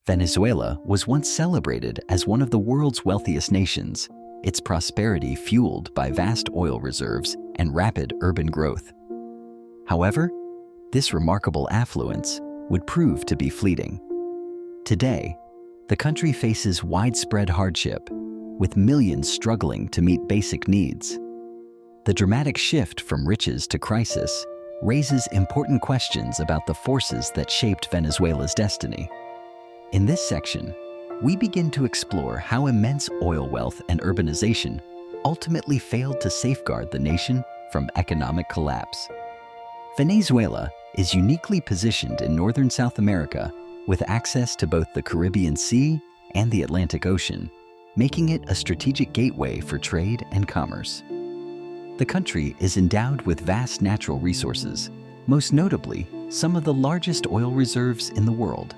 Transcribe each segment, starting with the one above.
Venezuela was once celebrated as one of the world's wealthiest nations, its prosperity fueled by vast oil reserves and rapid urban growth. However, this remarkable affluence would prove to be fleeting. Today, the country faces widespread hardship, with millions struggling to meet basic needs. The dramatic shift from riches to crisis raises important questions about the forces that shaped Venezuela's destiny. In this section, we begin to explore how immense oil wealth and urbanization ultimately failed to safeguard the nation from economic collapse. Venezuela is uniquely positioned in northern South America with access to both the Caribbean Sea and the Atlantic Ocean, making it a strategic gateway for trade and commerce. The country is endowed with vast natural resources, most notably some of the largest oil reserves in the world.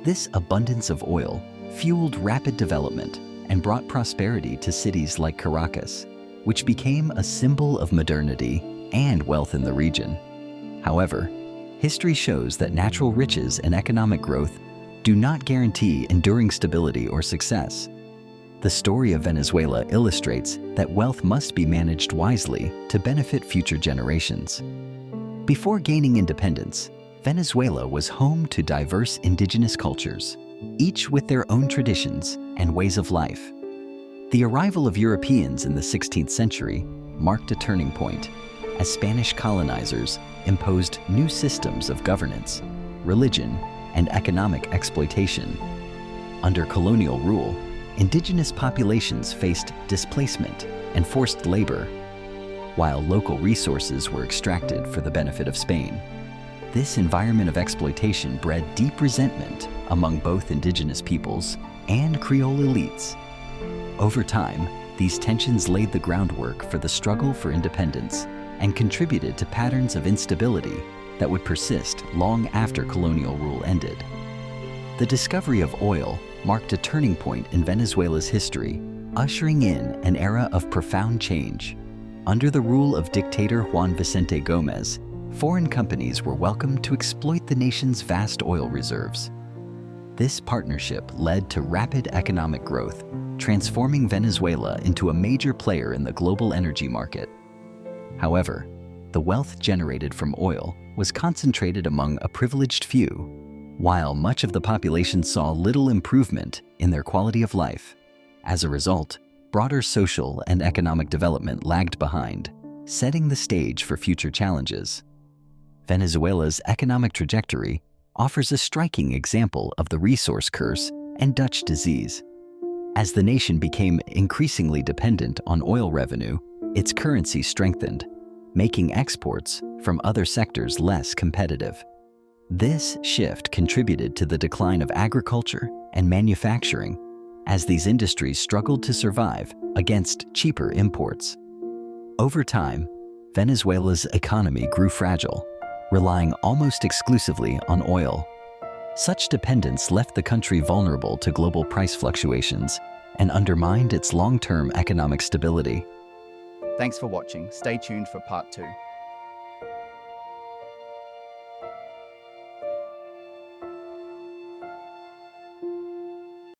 This abundance of oil fueled rapid development and brought prosperity to cities like Caracas, which became a symbol of modernity and wealth in the region. However, history shows that natural riches and economic growth do not guarantee enduring stability or success. The story of Venezuela illustrates that wealth must be managed wisely to benefit future generations. Before gaining independence, Venezuela was home to diverse indigenous cultures, each with their own traditions and ways of life. The arrival of Europeans in the 16th century marked a turning point, as Spanish colonizers imposed new systems of governance, religion, and economic exploitation. Under colonial rule, indigenous populations faced displacement and forced labor, while local resources were extracted for the benefit of Spain. This environment of exploitation bred deep resentment among both indigenous peoples and Creole elites. Over time, these tensions laid the groundwork for the struggle for independence and contributed to patterns of instability that would persist long after colonial rule ended. The discovery of oil marked a turning point in Venezuela's history, ushering in an era of profound change. Under the rule of dictator Juan Vicente Gómez, foreign companies were welcomed to exploit the nation's vast oil reserves. This partnership led to rapid economic growth, transforming Venezuela into a major player in the global energy market. However, the wealth generated from oil was concentrated among a privileged few, while much of the population saw little improvement in their quality of life. As a result, broader social and economic development lagged behind, setting the stage for future challenges. Venezuela's economic trajectory offers a striking example of the resource curse and Dutch disease. As the nation became increasingly dependent on oil revenue, its currency strengthened, making exports from other sectors less competitive. This shift contributed to the decline of agriculture and manufacturing, as these industries struggled to survive against cheaper imports. Over time, Venezuela's economy grew fragile, relying almost exclusively on oil. Such dependence left the country vulnerable to global price fluctuations and undermined its long-term economic stability. Thanks for watching. Stay tuned for part 2.